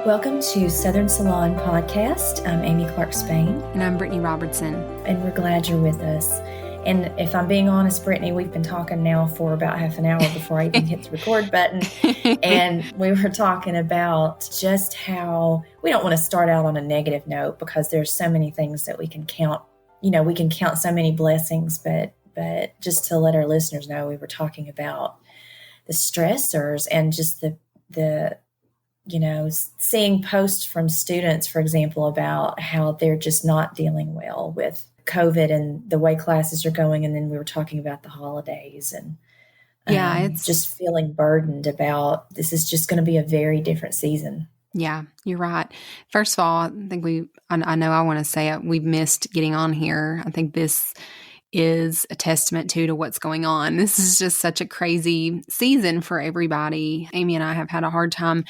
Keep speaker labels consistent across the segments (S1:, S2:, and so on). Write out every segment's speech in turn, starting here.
S1: Welcome to Southern Salon Podcast. I'm Amy Clark Spain.
S2: And I'm Brittany Robertson.
S1: And we're glad you're with us. And if I'm being honest, Brittany, we've been talking now for about half an hour before I even hit the record button. And we were talking about just how we don't want to start out on a negative note because there's so many things that we can count. You know, we can count so many blessings, but just to let our listeners know, we were talking about the stressors and just the seeing posts from students, for example, about how they're just not dealing well with COVID and the way classes are going. And then we were talking about the holidays and it's just feeling burdened about this is just going to be a very different season.
S2: Yeah, you're right. First of all, I know I want to say it. We've missed getting on here. I think this is a testament to what's going on. This is just such a crazy season for everybody. Amy and I have had a hard time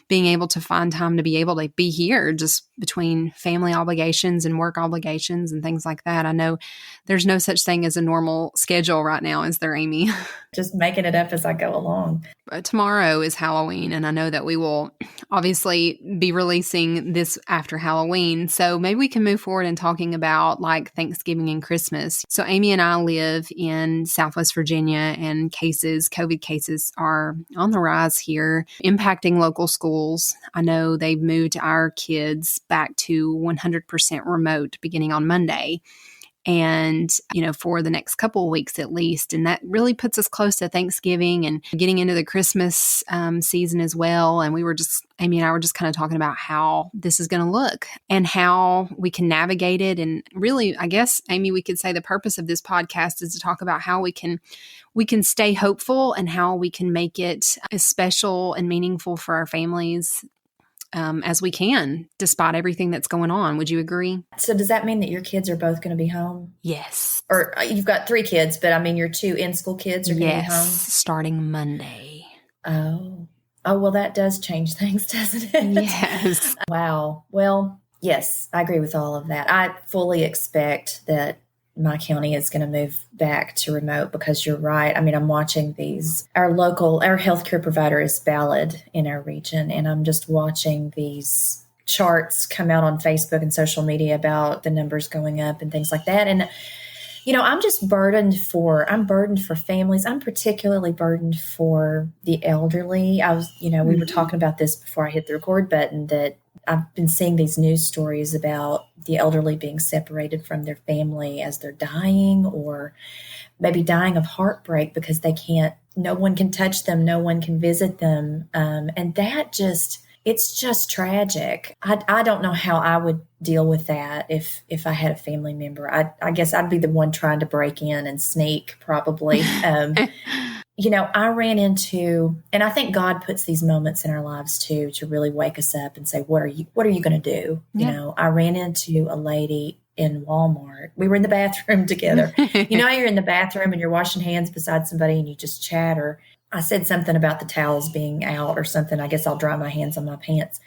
S2: being able to find time to be able to be here just between family obligations and work obligations and things like that. I know there's no such thing as a normal schedule right now, is there, Amy?
S1: Just making it up as I go along.
S2: Tomorrow is Halloween, and I know that we will obviously be releasing this after Halloween. So maybe we can move forward in talking about like Thanksgiving and Christmas. So Amy and I live in Southwest Virginia, and COVID cases are on the rise here, impacting local schools. I know they've moved our kids back to 100% remote beginning on Monday. And, for the next couple of weeks at least. And that really puts us close to Thanksgiving and getting into the Christmas season as well. And Amy and I were just kind of talking about how this is going to look and how we can navigate it. And really, I guess, Amy, we could say the purpose of this podcast is to talk about how we can stay hopeful and how we can make it as special and meaningful for our families as we can, despite everything that's going on. Would you agree?
S1: So does that mean that your kids are both going to be home?
S2: Yes.
S1: Or you've got 3 kids, but I mean your 2 in-school kids are going to be home?
S2: Yes, starting Monday.
S1: Oh, well, that does change things, doesn't it?
S2: Yes.
S1: Wow. Well, yes, I agree with all of that. I fully expect that my county is going to move back to remote because you're right. I mean, I'm watching our healthcare provider is Ballad in our region, and I'm just watching these charts come out on Facebook and social media about the numbers going up and things like that. And, I'm just burdened for families. I'm particularly burdened for the elderly. We were talking about this before I hit the record button, that I've been seeing these news stories about the elderly being separated from their family as they're dying, or maybe dying of heartbreak because no one can touch them, no one can visit them. And it's just tragic. I don't know how I would deal with that if I had a family member. I guess I'd be the one trying to break in and sneak, probably. I ran into, and I think God puts these moments in our lives too, to really wake us up and say, what are you going to do?
S2: Yeah.
S1: I ran into a lady in Walmart. We were in the bathroom together. You're in the bathroom and you're washing hands beside somebody and you just chat, or I said something about the towels being out or something. I guess I'll dry my hands on my pants.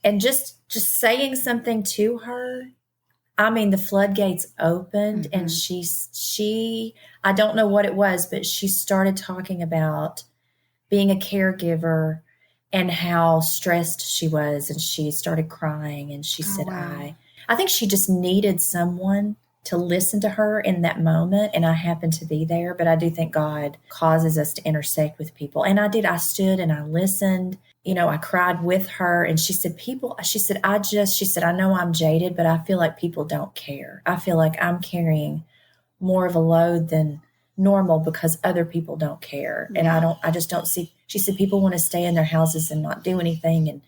S1: And just saying something to her, I mean, the floodgates opened, and she, I don't know what it was, but she started talking about being a caregiver and how stressed she was. And she started crying, and she said,
S2: wow.
S1: I think she just needed someone to listen to her in that moment. And I happened to be there, but I do think God causes us to intersect with people. And I did. I stood and I listened. I cried with her, and she said, I know I'm jaded, but I feel like people don't care. I feel like I'm carrying more of a load than normal because other people don't care.
S2: Yeah.
S1: And I just don't see, she said, people want to stay in their houses and not do anything.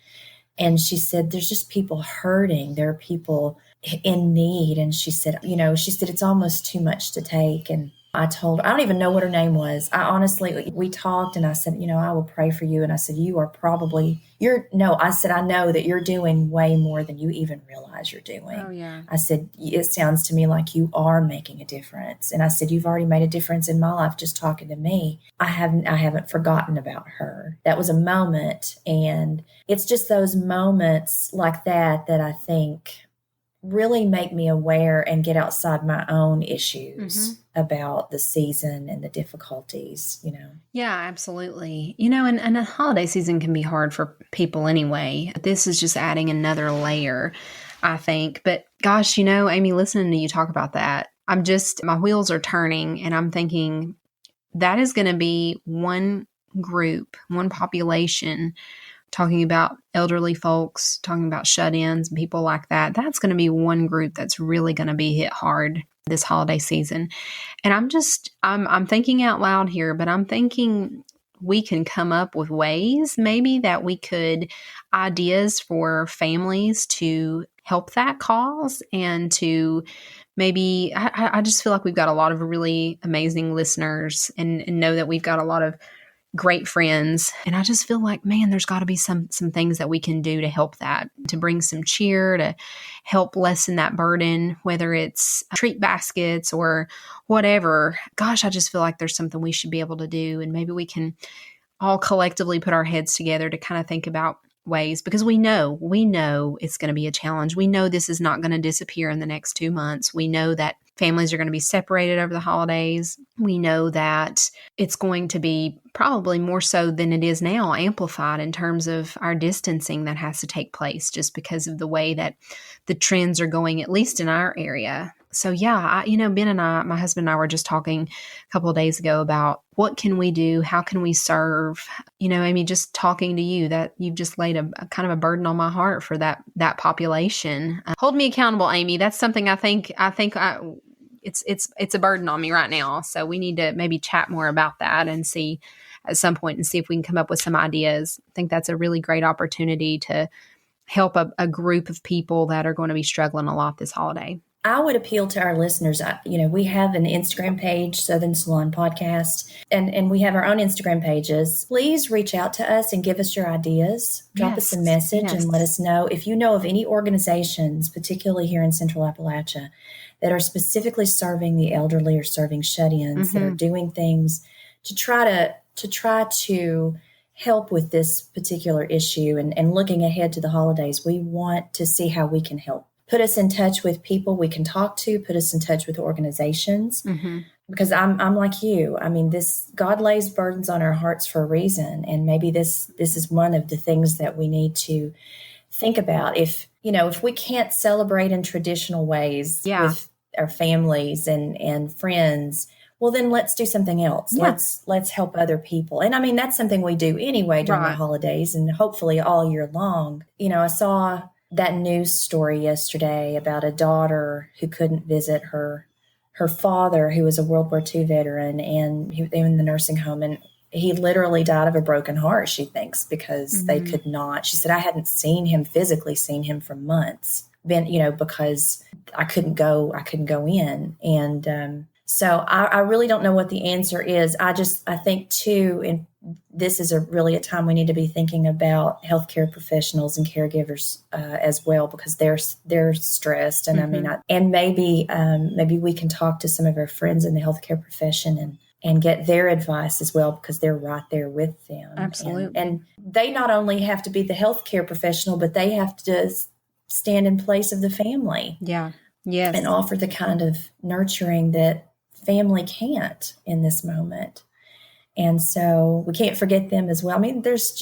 S1: And she said, there's just people hurting. There are people in need. And she said, it's almost too much to take. And I told her, I don't even know what her name was. We talked, and I said, I will pray for you. And I said, I said, I know that you're doing way more than you even realize you're doing.
S2: Oh, yeah.
S1: I said, it sounds to me like you are making a difference. And I said, you've already made a difference in my life just talking to me. I haven't forgotten about her. That was a moment. And it's just those moments like that I think really make me aware and get outside my own issues
S2: Mm-hmm.
S1: about the season and the difficulties,
S2: Yeah, absolutely. And a holiday season can be hard for people anyway. This is just adding another layer, I think. But gosh, Amy, listening to you talk about that, my wheels are turning and I'm thinking that is going to be one group, one population, talking about elderly folks, talking about shut-ins and people like that. That's going to be one group that's really going to be hit hard this holiday season. And I'm thinking out loud here, but I'm thinking we can come up with ways maybe that we could ideas for families to help that cause and to maybe I just feel like we've got a lot of really amazing listeners and know that we've got a lot of great friends. And I just feel like, man, there's got to be some things that we can do to help that, to bring some cheer, to help lessen that burden, whether it's treat baskets or whatever. Gosh, I just feel like there's something we should be able to do. And maybe we can all collectively put our heads together to kind of think about ways, because we know it's going to be a challenge. We know this is not going to disappear in the next 2 months. We know that families are going to be separated over the holidays. We know that it's going to be probably more so than it is now, amplified in terms of our distancing that has to take place just because of the way that the trends are going, at least in our area. So yeah, Ben and my husband and I were just talking a couple of days ago about what can we do? How can we serve? Amy, just talking to you, that you've just laid a kind of a burden on my heart for that population. Hold me accountable, Amy. That's something I think it's a burden on me right now. So we need to maybe chat more about that and see at some point and see if we can come up with some ideas. I think that's a really great opportunity to help a group of people that are going to be struggling a lot this holiday.
S1: I would appeal to our listeners. We have an Instagram page, Southern Salon Podcast, and we have our own Instagram pages. Please reach out to us and give us your ideas. Drop us a message and let us know if you know of any organizations, particularly here in Central Appalachia, that are specifically serving the elderly or serving shut-ins, that are doing things to try to help with this particular issue and looking ahead to the holidays. We want to see how we can help. Put us in touch with people we can talk to, put us in touch with organizations, because I'm like you. I mean, God lays burdens on our hearts for a reason. And maybe this is one of the things that we need to think about. If we can't celebrate in traditional ways with our families and friends, well, then let's do something else. Yeah. Let's help other people. And I mean, that's something we do anyway during the holidays and hopefully all year long. I saw that news story yesterday about a daughter who couldn't visit her father, who was a World War II veteran, and they were in the nursing home, and he literally died of a broken heart, she thinks, because they could not. She said, I hadn't physically seen him for months, because I couldn't go in. And so I really don't know what the answer is. I think too, and this is really a time we need to be thinking about healthcare professionals and caregivers as well, because they're stressed. And I mean, maybe we can talk to some of our friends in the healthcare profession and get their advice as well, because they're right there with them.
S2: Absolutely.
S1: And they not only have to be the healthcare professional, but they have to stand in place of the family.
S2: Yeah. Yes. And
S1: offer the kind of nurturing that family can't in this moment. And so we can't forget them as well. I mean, there's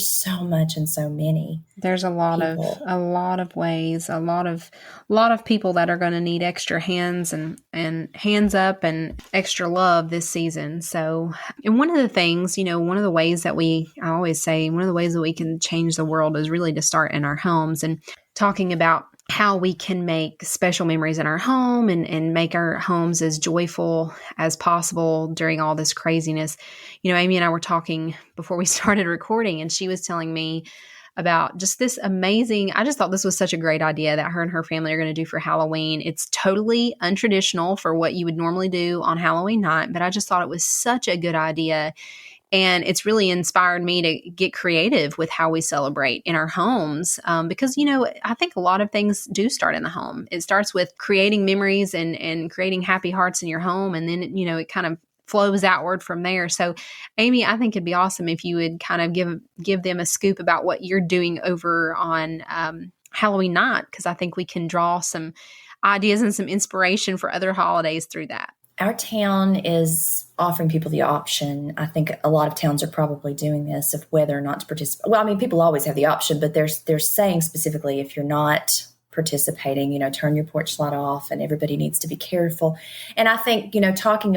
S1: so much and so many.
S2: There's a lot of ways, a lot of people that are going to need extra hands and hands up and extra love this season. So, and one of the things, one of the ways that I always say, one of the ways that we can change the world is really to start in our homes, and talking about how we can make special memories in our home and make our homes as joyful as possible during all this craziness. Amy and I were talking before we started recording, and she was telling me about just this amazing, I just thought this was such a great idea that her and her family are going to do for Halloween. It's totally untraditional for what you would normally do on Halloween night, but I just thought it was such a good idea. And it's really inspired me to get creative with how we celebrate in our homes, because, I think a lot of things do start in the home. It starts with creating memories and creating happy hearts in your home. And then, it kind of flows outward from there. So, Amy, I think it'd be awesome if you would kind of give them a scoop about what you're doing over on Halloween night, because I think we can draw some ideas and some inspiration for other holidays through that.
S1: Our town is offering people the option. I think a lot of towns are probably doing this, of whether or not to participate. Well, I mean, people always have the option, but they're saying specifically, if you're not participating, turn your porch light off, and everybody needs to be careful. And I think, talking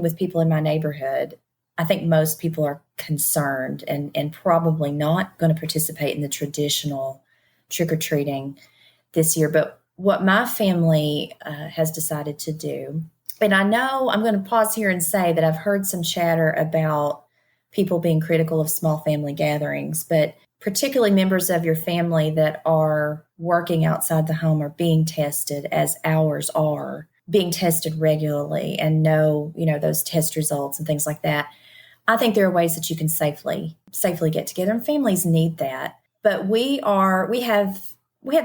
S1: with people in my neighborhood, I think most people are concerned and probably not going to participate in the traditional trick-or-treating this year. But what my family has decided to do, and I know I'm going to pause here and say that I've heard some chatter about people being critical of small family gatherings, but particularly members of your family that are working outside the home are being tested, as ours are being tested regularly, and know, those test results and things like that. I think there are ways that you can safely get together, and families need that. But we have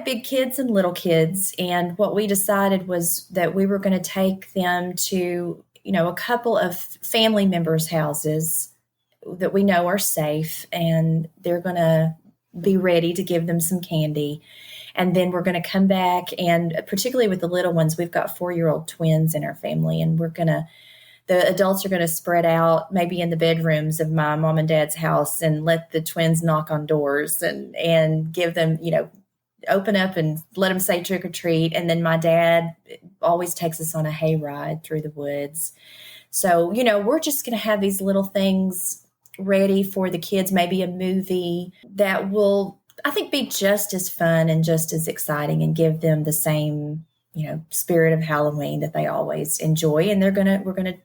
S1: big kids and little kids, and what we decided was that we were going to take them to, a couple of family members' houses that we know are safe, and they're going to be ready to give them some candy. And then we're going to come back, and particularly with the little ones, we've got 4-year-old twins in our family, and the adults are going to spread out maybe in the bedrooms of my mom and dad's house and let the twins knock on doors and give them, open up and let them say trick or treat. And then my dad always takes us on a hayride through the woods. So, we're just going to have these little things ready for the kids, maybe a movie that will, I think, be just as fun and just as exciting and give them the same, spirit of Halloween that they always enjoy. And we're going to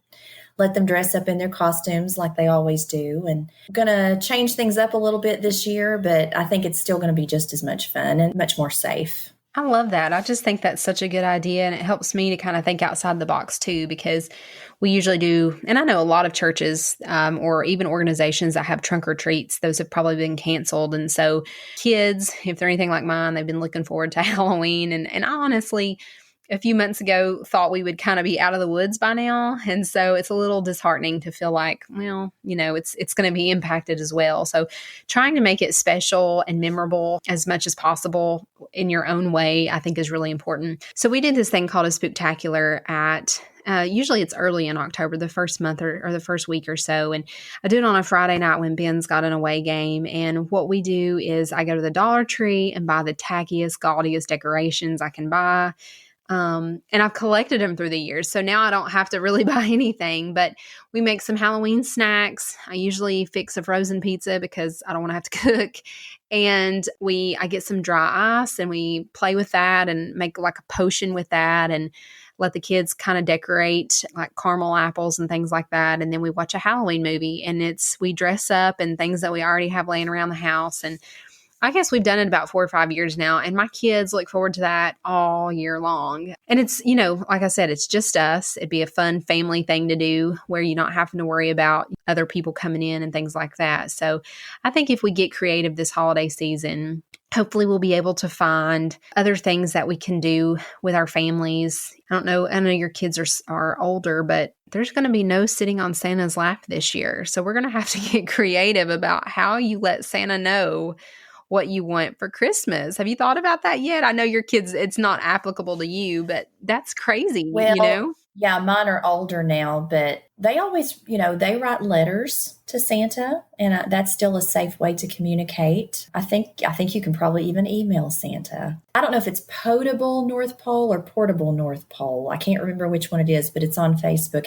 S1: let them dress up in their costumes like they always do. And we're going to change things up a little bit this year, but I think it's still going to be just as much fun and much more safe.
S2: I love that. I just think that's such a good idea. And it helps me to kind of think outside the box too, because we usually do, and I know a lot of churches or even organizations that have trunk or treats, those have probably been canceled. And so kids, if they're anything like mine, they've been looking forward to Halloween. And I honestly, a few months ago, thought we would kind of be out of the woods by now. And so it's a little disheartening to feel like, well, it's going to be impacted as well. So trying to make it special and memorable as much as possible in your own way, I think is really important. So we did this thing called a spooktacular at usually it's early in October, the first month or the first week or so. And I do it on a Friday night when Ben's got an away game. And what we do is I go to the Dollar Tree and buy the tackiest, gaudiest decorations I can buy. And I've collected them through the years. So now I don't have to really buy anything, but we make some Halloween snacks. I usually fix a frozen pizza because I don't want to have to cook. And I get some dry ice and we play with that and make like a potion with that and let the kids kind of decorate like caramel apples and things like that. And then we watch a Halloween movie, and we dress up and things that we already have laying around the house. And I guess we've done it about 4 or 5 years now, and my kids look forward to that all year long. And it's, like I said, it's just us. It'd be a fun family thing to do where you're not having to worry about other people coming in and things like that. So I think if we get creative this holiday season, hopefully we'll be able to find other things that we can do with our families. I know your kids are older, but there's going to be no sitting on Santa's lap this year. So we're going to have to get creative about how you let Santa know what you want for Christmas. Have you thought about that yet? I know your kids, it's not applicable to you, but that's crazy,
S1: Well, yeah, mine are older now, but they always, they write letters to Santa, and that's still a safe way to communicate. I think you can probably even email Santa. I don't know if it's potable North Pole or portable North Pole. I can't remember which one it is, but it's on Facebook.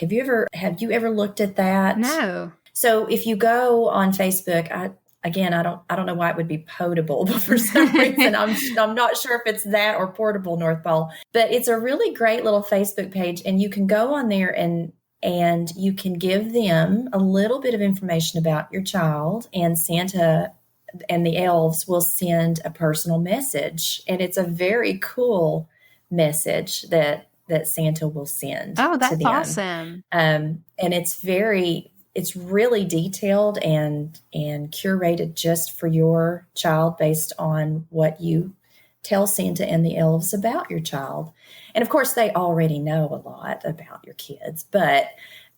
S1: Have you ever looked at that?
S2: No.
S1: So if you go on Facebook, I don't know why it would be potable, but for some reason, I'm not sure if it's that or portable North Pole. But it's a really great little Facebook page, and you can go on there and you can give them a little bit of information about your child, and Santa and the elves will send a personal message, and it's a very cool message that Santa will send.
S2: Oh, that's
S1: to them.
S2: awesome!
S1: And it's really detailed and curated just for your child based on what you tell Santa and the elves about your child. And of course, they already know a lot about your kids, but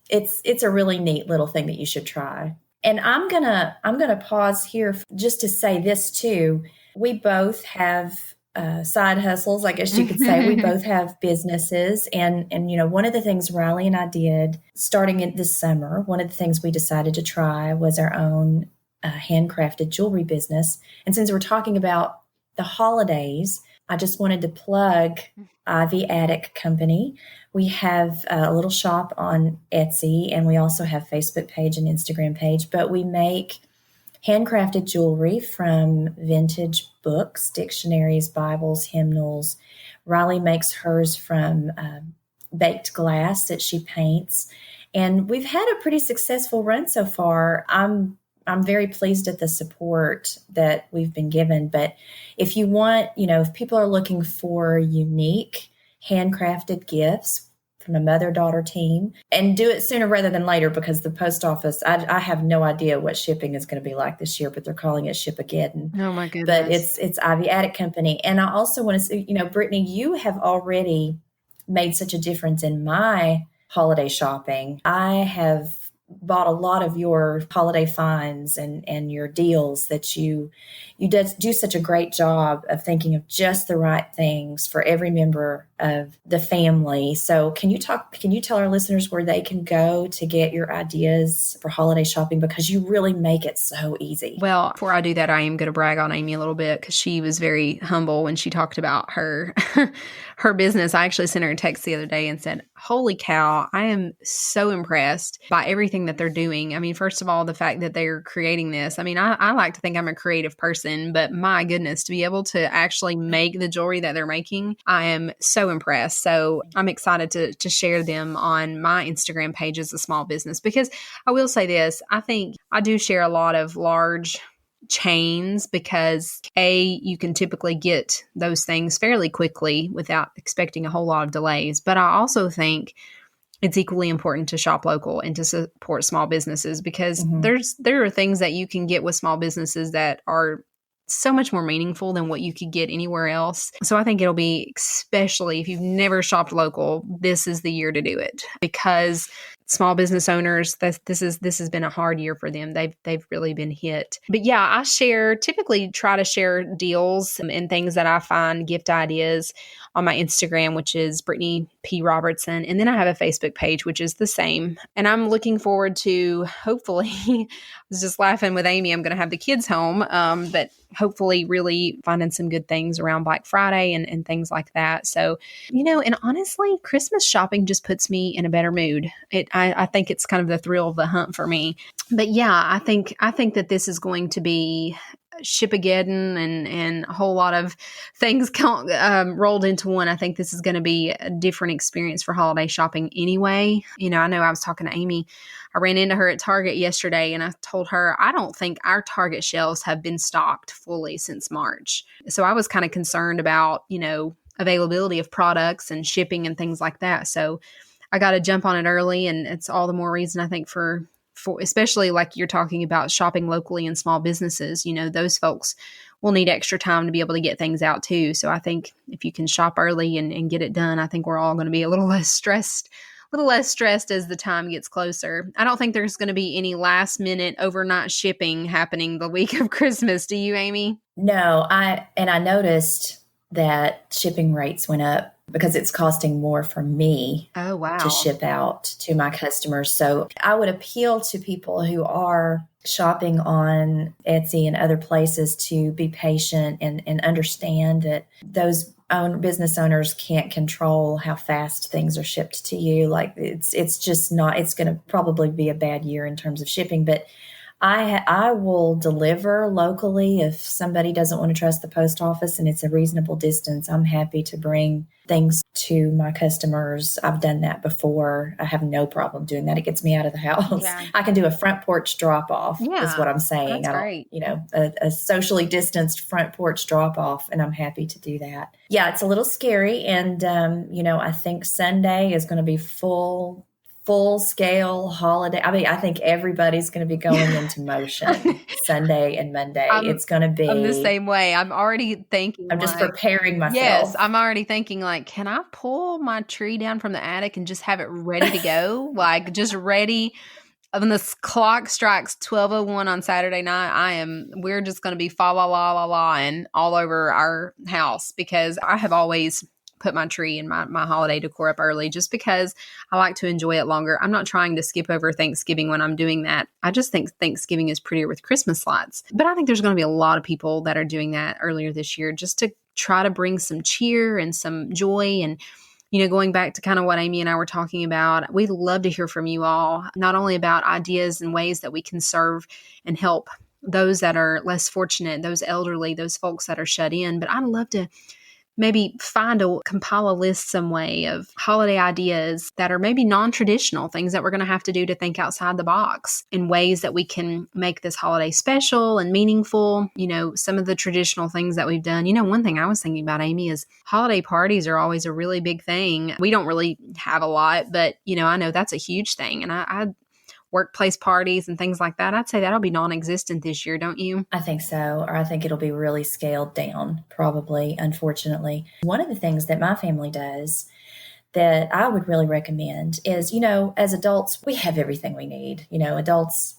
S1: it's a really neat little thing that you should try. And I'm gonna pause here just to say this too. We both have side hustles, I guess you could say. We both have businesses. And, one of the things Riley and I did starting in this summer, one of the things we decided to try was our own handcrafted jewelry business. And since we're talking about the holidays, I just wanted to plug Ivy Attic Company. We have a little shop on Etsy, and we also have Facebook page and Instagram page, but we make handcrafted jewelry from vintage books, dictionaries, Bibles, hymnals. Riley makes hers from baked glass that she paints. And we've had a pretty successful run so far. I'm very pleased at the support that we've been given. But if you want, if people are looking for unique handcrafted gifts from a mother-daughter team, and do it sooner rather than later, because the post office, I have no idea what shipping is going to be like this year, but they're calling it Ship-A-Geddon.
S2: Oh my goodness.
S1: But it's Ivy Attic Company. And I also want to say, Brittany, you have already made such a difference in my holiday shopping. I have bought a lot of your holiday finds and your deals that you do such a great job of thinking of just the right things for every member of the family. So can you tell our listeners where they can go to get your ideas for holiday shopping, because you really make it so easy?
S2: Well, before I do that, I am going to brag on Amy a little bit, because she was very humble when she talked about her her business. I actually sent her a text the other day and said, holy cow, I am so impressed by everything that they're doing. I mean, first of all, the fact that they're creating this. I mean, I like to think I'm a creative person, but my goodness, to be able to actually make the jewelry that they're making, I am so impressed. So I'm excited to share them on my Instagram page as a small business, because I will say this, I think I do share a lot of large chains because you can typically get those things fairly quickly without expecting a whole lot of delays. But I also think it's equally important to shop local and to support small businesses, because there are things that you can get with small businesses that are so much more meaningful than what you could get anywhere else. So I think it'll be, especially if you've never shopped local, this is the year to do it, because small business owners, this has been a hard year for them. They've really been hit. But yeah, I typically try to share deals and things that I find, gift ideas, on my Instagram, which is Brittany P. Robertson. And then I have a Facebook page, which is the same. And I'm looking forward to, hopefully, I was just laughing with Amy, I'm going to have the kids home, but hopefully really finding some good things around Black Friday and things like that. So, and honestly, Christmas shopping just puts me in a better mood. I think it's kind of the thrill of the hunt for me. But yeah, I think that this is going to be Ship-A-Geddon and a whole lot of things rolled into one. I think this is going to be a different experience for holiday shopping anyway. I know I was talking to Amy. I ran into her at Target yesterday and I told her, I don't think our Target shelves have been stocked fully since March. So I was kind of concerned about, availability of products and shipping and things like that. So I got to jump on it early, and it's all the more reason, I think, for especially like you're talking about shopping locally and small businesses, those folks will need extra time to be able to get things out too. So I think if you can shop early and get it done, I think we're all going to be a little less stressed as the time gets closer. I don't think there's going to be any last minute overnight shipping happening the week of Christmas. Do you, Amy?
S1: No, I noticed that shipping rates went up because it's costing more for me to ship out to my customers. So I would appeal to people who are shopping on Etsy and other places to be patient and understand that those business owners can't control how fast things are shipped to you. Like it's just not, it's going to probably be a bad year in terms of shipping, but I will deliver locally if somebody doesn't want to trust the post office and it's a reasonable distance. I'm happy to bring things to my customers. I've done that before. I have no problem doing that. It gets me out of the house. Yeah. I can do a front porch drop off is what I'm saying.
S2: That's great.
S1: A socially distanced front porch drop off, and I'm happy to do that. Yeah, it's a little scary. And, I think Sunday is going to be full-scale holiday. I mean, I think everybody's going to be going into motion Sunday and Monday. It's going to be...
S2: I'm the same way. I'm already thinking...
S1: I'm just preparing myself.
S2: Yes, I'm already thinking, can I pull my tree down from the attic and just have it ready to go? Just ready... when the clock strikes 12:01 on Saturday night, we're just going to be fa la la la la and all over our house, because I have always put my tree and my holiday decor up early just because I like to enjoy it longer. I'm not trying to skip over Thanksgiving when I'm doing that. I just think Thanksgiving is prettier with Christmas lights. But I think there's going to be a lot of people that are doing that earlier this year just to try to bring some cheer and some joy. And going back to kind of what Amy and I were talking about, we'd love to hear from you all, not only about ideas and ways that we can serve and help those that are less fortunate, those elderly, those folks that are shut in, but I'd love to maybe compile a list some way of holiday ideas that are maybe non-traditional, things that we're going to have to do to think outside the box in ways that we can make this holiday special and meaningful. Some of the traditional things that we've done. One thing I was thinking about, Amy, is holiday parties are always a really big thing. We don't really have a lot, but I know that's a huge thing. And I workplace parties and things like that, I'd say that'll be non-existent this year, don't you?
S1: I think so, or I think it'll be really scaled down, probably, unfortunately. One of the things that my family does that I would really recommend is, as adults, we have everything we need. Adults,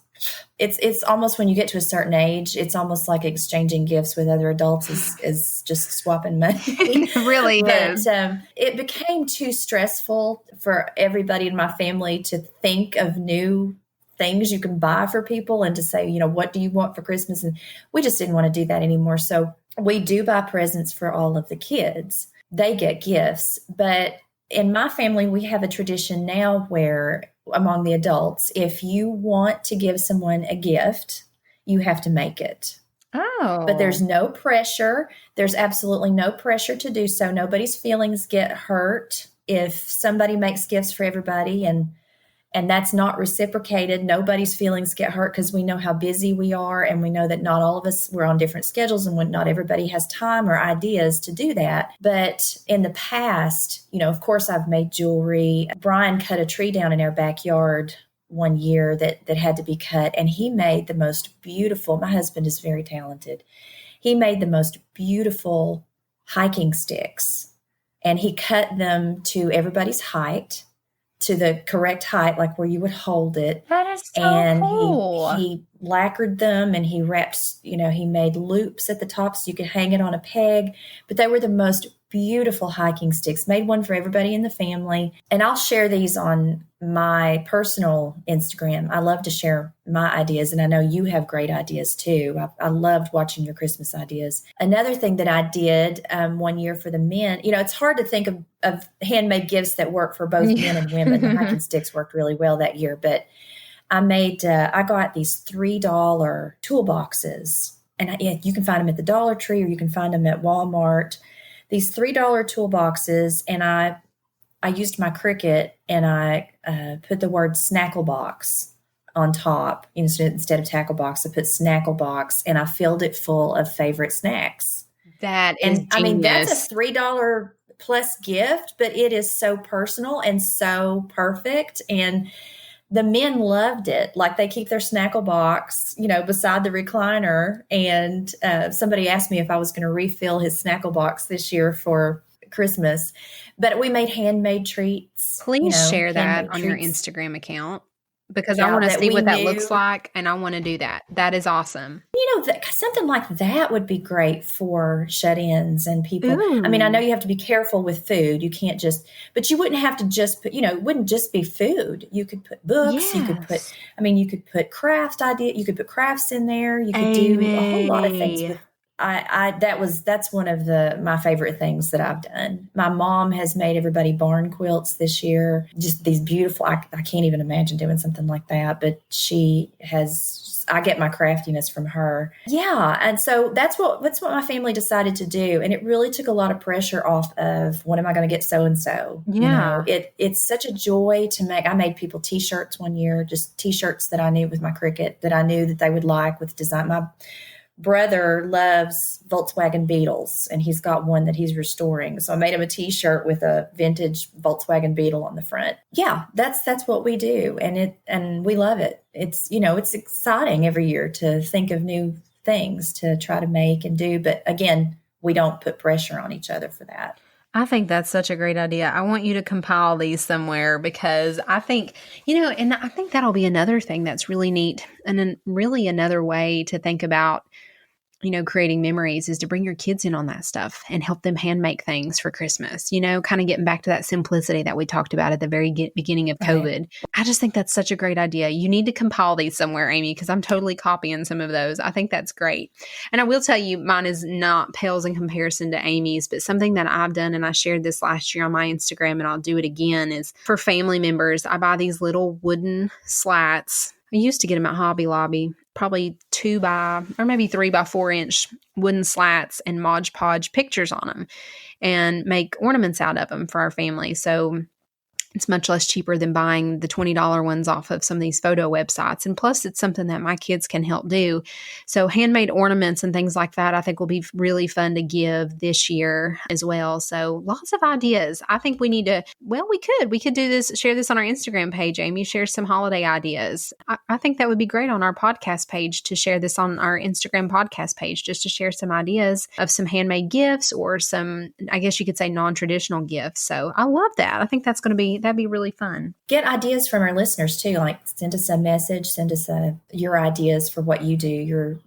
S1: it's almost, when you get to a certain age, it's almost like exchanging gifts with other adults is just swapping money.
S2: It really is.
S1: But it became too stressful for everybody in my family to think of new things you can buy for people and to say, what do you want for Christmas? And we just didn't want to do that anymore. So we do buy presents for all of the kids. They get gifts. But in my family, we have a tradition now where among the adults, if you want to give someone a gift, you have to make it.
S2: Oh.
S1: But there's no pressure. There's absolutely no pressure to do so. Nobody's feelings get hurt if somebody makes gifts for everybody and that's not reciprocated. Nobody's feelings get hurt because we know how busy we are, and we know that not all of us, we're on different schedules, and not everybody has time or ideas to do that. But in the past, of course, I've made jewelry. Brian cut a tree down in our backyard one year that had to be cut, and he made the most beautiful, my husband is very talented. He made the most beautiful hiking sticks, and he cut them to everybody's height, to the correct height, like where you would hold it.
S2: That is so
S1: and
S2: cool.
S1: He lacquered them, and he wrapped, he made loops at the top so you could hang it on a peg. But they were the most beautiful hiking sticks. Made one for everybody in the family. And I'll share these on my personal Instagram. I love to share my ideas, and I know you have great ideas too. I loved watching your Christmas ideas. Another thing that I did one year for the men, it's hard to think of handmade gifts that work for both men and women. The hiking sticks worked really well that year, but I got these $3 toolboxes, and you can find them at the Dollar Tree or you can find them at Walmart. These $3 toolboxes, and I used my Cricut, and I put the word Snackle Box on top. Instead of Tackle Box, I put Snackle Box, and I filled it full of favorite snacks.
S2: That is genius.
S1: That's a $3 plus gift, but it is so personal and so perfect. And the men loved it. Like, they keep their Snackle Box, beside the recliner. And somebody asked me if I was going to refill his Snackle Box this year for Christmas. But we made handmade treats.
S2: Please share that on your Instagram account, because I want to see what that looks like, and I want to do that. That is awesome.
S1: Something like that would be great for shut-ins and people. Ooh. I know you have to be careful with food. You can't but you wouldn't have to just put, it wouldn't just be food. You could put books. Yes. You could put you could put crafts in there. You could do a whole lot of things with that's one of my favorite things that I've done. My mom has made everybody barn quilts this year. Just these beautiful, I can't even imagine doing something like that, but I get my craftiness from her. Yeah. And so that's what my family decided to do. And it really took a lot of pressure off of, when am I going to get so-and-so?
S2: Yeah.
S1: It's such a joy to make. I made people t-shirts one year, just t-shirts that I knew with my Cricut that I knew that they would like, with design. My brother loves Volkswagen Beetles, and he's got one that he's restoring. So I made him a t-shirt with a vintage Volkswagen Beetle on the front. Yeah, that's what we do. And we love it. It's, it's exciting every year to think of new things to try to make and do. But again, we don't put pressure on each other for that.
S2: I think that's such a great idea. I want you to compile these somewhere because I think, and I think that'll be another thing that's really neat and then really another way to think about creating memories is to bring your kids in on that stuff and help them hand make things for Christmas, kind of getting back to that simplicity that we talked about at the very beginning of COVID. Right. I just think that's such a great idea. You need to compile these somewhere, Amy, because I'm totally copying some of those. I think that's great. And I will tell you, mine is not pales in comparison to Amy's, but something that I've done, and I shared this last year on my Instagram, and I'll do it again, is for family members, I buy these little wooden slats. I used to get them at Hobby Lobby, probably 2 by or maybe 3 by 4 inch wooden slats and Mod Podge pictures on them and make ornaments out of them for our family. So it's much less cheaper than buying the $20 ones off of some of these photo websites. And plus, it's something that my kids can help do. So handmade ornaments and things like that, I think will be really fun to give this year as well. So lots of ideas. I think we need to, we could do this, share this on our Instagram page, Amy, share some holiday ideas. I think that would be great on our podcast page to share this on our Instagram podcast page, just to share some ideas of some handmade gifts or some, I guess you could say, non-traditional gifts. So I love that. I think that'd be really fun.
S1: Get ideas from our listeners too. Like send us a message, send us your ideas for what you do,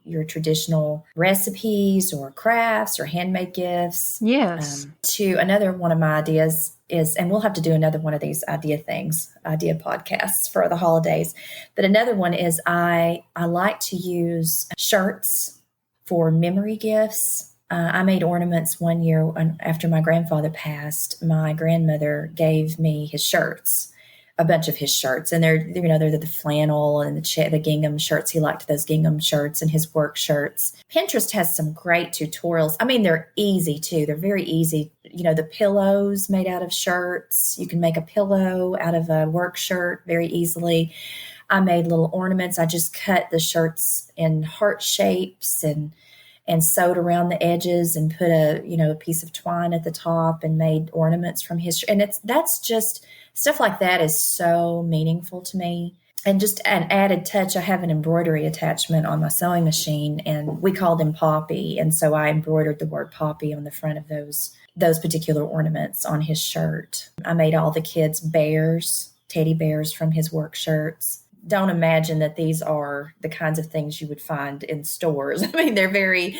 S1: your traditional recipes or crafts or handmade gifts.
S2: Yes.
S1: To another one of my ideas is, and we'll have to do another one of these idea podcasts for the holidays. But another one is I like to use shirts for memory gifts. I made ornaments one year after my grandfather passed. My grandmother gave me his shirts, a bunch of his shirts, and they're the flannel and the gingham shirts. He liked those gingham shirts and his work shirts. Pinterest has some great tutorials. I mean, they're easy too. They're very easy. The pillows made out of shirts. You can make a pillow out of a work shirt very easily. I made little ornaments. I just cut the shirts in heart shapes and sewed around the edges and put a piece of twine at the top and made ornaments from his. And that's just stuff like that is so meaningful to me. And just an added touch, I have an embroidery attachment on my sewing machine, and we called him Poppy. And so I embroidered the word Poppy on the front of those particular ornaments on his shirt. I made all the kids teddy bears from his work shirts. Don't imagine that these are the kinds of things you would find in stores. I mean, they're very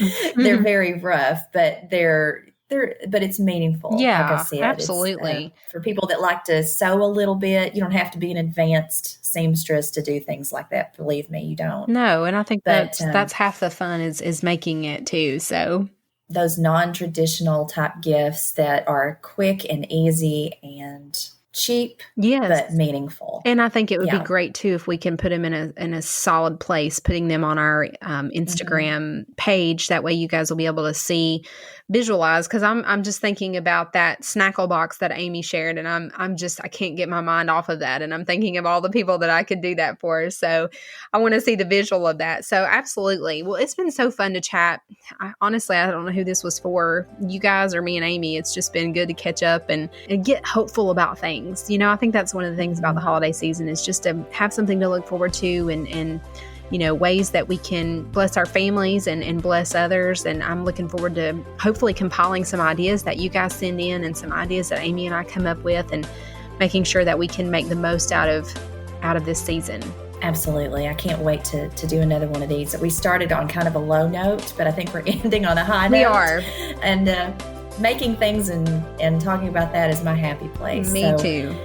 S1: rough, but but it's meaningful.
S2: Yeah,
S1: like I said,
S2: absolutely.
S1: It's, for people that like to sew a little bit, you don't have to be an advanced seamstress to do things like that. Believe me, you don't.
S2: No, and I think that's half the fun is making it too. So
S1: those non-traditional type gifts that are quick and easy and cheap,
S2: yes,
S1: but meaningful.
S2: And I think it would be great too if we can put them in a solid place, putting them on our Instagram page. That way you guys will be able to visualize, because I'm just thinking about that snackle box that Amy shared, and I can't get my mind off of that, and I'm thinking of all the people that I could do that for. So I want to see the visual of that. So absolutely. Well, it's been so fun to chat. Honestly, I don't know who this was for, you guys or me and Amy. It's just been good to catch up and get hopeful about things. I think that's one of the things about the holiday season is just to have something to look forward to and ways that we can bless our families and bless others. And I'm looking forward to hopefully compiling some ideas that you guys send in and some ideas that Amy and I come up with, and making sure that we can make the most out of this season.
S1: Absolutely. I can't wait to do another one of these. We started on kind of a low note, but I think we're ending on a high note.
S2: We are.
S1: And making things and talking about that is my happy place.
S2: Me too.